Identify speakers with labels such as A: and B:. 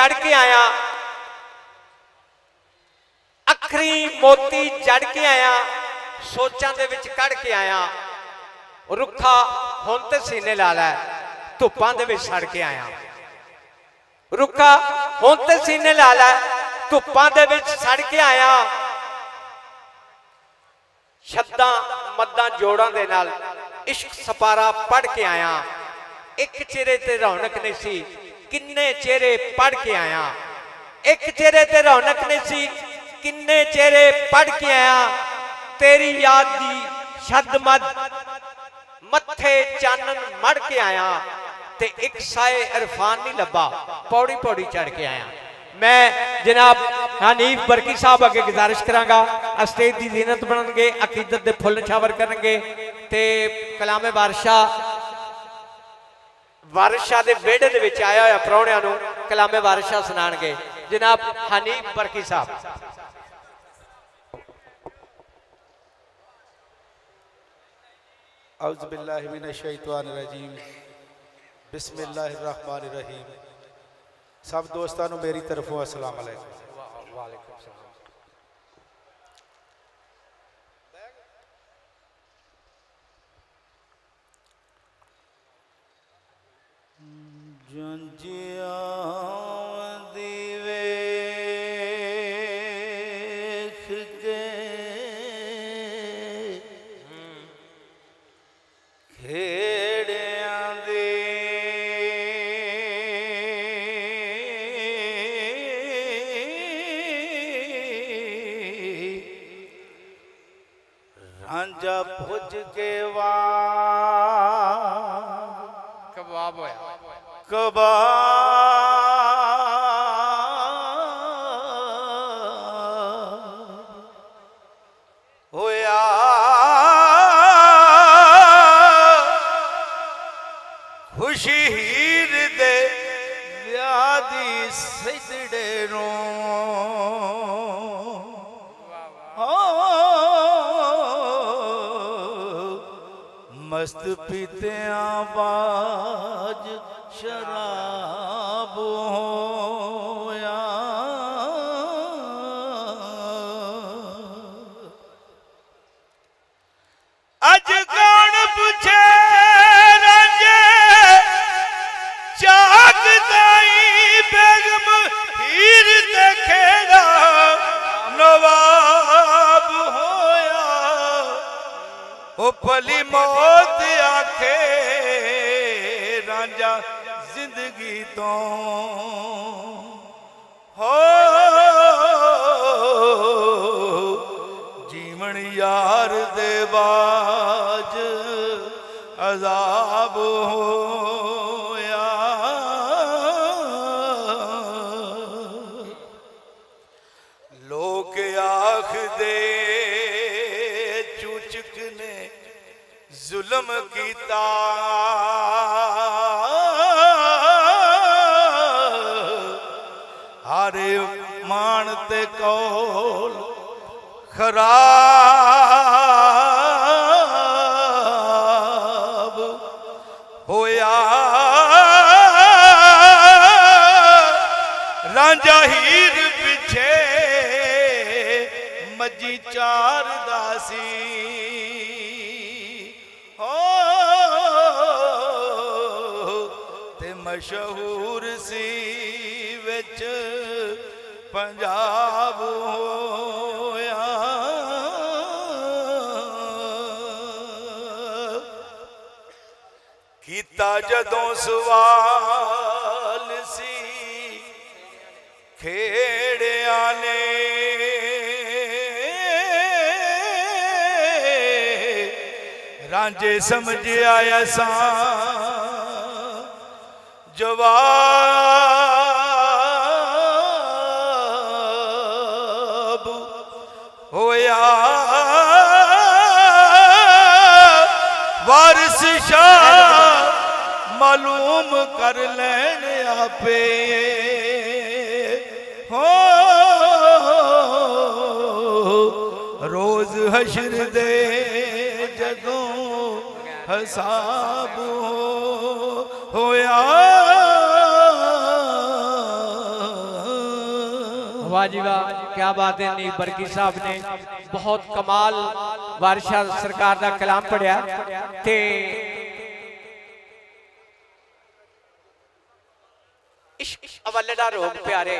A: जड़ के आया, अखरी मोती जड़ के आया, सोचां दे विच कढ़ के आया। रुखा हुण ते सीने ला लै, धुप्पां दे विच सड़ के आया। रुखा हुण ते सीने ला लै, धुप्पां दे विच सड़ के आया। शब्दां मद्दां जोड़ां दे नाल इश्क सपारा पढ़ के आया। एक चेहरे ते रौनक नहीं सी, किन्ने चेहरे पढ़ के आया। एक चेहरे ते रौनक नहीं सी, किन्ने चेहरे पढ़ के आया। तेरी याद दी शद मद मत्थे चानन मड़ के आया, ते एक साए इरफान नहीं लब्बा, पौड़ी पौड़ी चढ़ के आया। मैं जनाब हनीफ बरकी साहब अगे गुजारिश करांगा, स्टेज की जीनत बननगे, अकीदत दे फुल छावर करनगे, ते कलामे वारिशा दे वेड़े दे विच आया होया प्राहुणियां नूं कलामे वारिशा सुनाणगे। जनाब हनीफ बरकी साहब।
B: औज़ु बिल्लाहि मिनश शैतानिर रजीम, बिस्मिल्लाहिर रहमानिर रहीम। सब दोस्तों को मेरी तरफों अस्सलाम अलैकुम। जुंजिया दीवे खेड़ियां दे रांझा भुज के
A: कबाब होया,
B: होया। खुशी हीर दे ब्याह दी सिजड़े मस्त पीतियां बाज शराब होया। अज कौन पूछे रांझे चाक दाई बेगम हीर ते खेड़ा नवाब होया। ओ भली मौत आखे रांझा जिंदगी तो हो जीवन यार दे बाज अजाब होया। लोग आख दे चूचक ने जुल्म कीता, हारे मान ते कौल खराब होया। रांझा हीर पिछे मजी चार दासी हो ते मशहूर सी विच पंजाब होया। कीता जदों सवाल सी खेड़िया ने रांझे समझ आया सा जवाब होया। वारिस शाह मालूम कर लैन आपे हो रोज हशर दे जदों हिसाब होया।
A: वाह जी वाह, क्या बात है। नीब बरकी साहब ने बहुत कमाल वारिश सरकार का कलाम पढ़िया ते इश्क अवले दा रोग प्यारे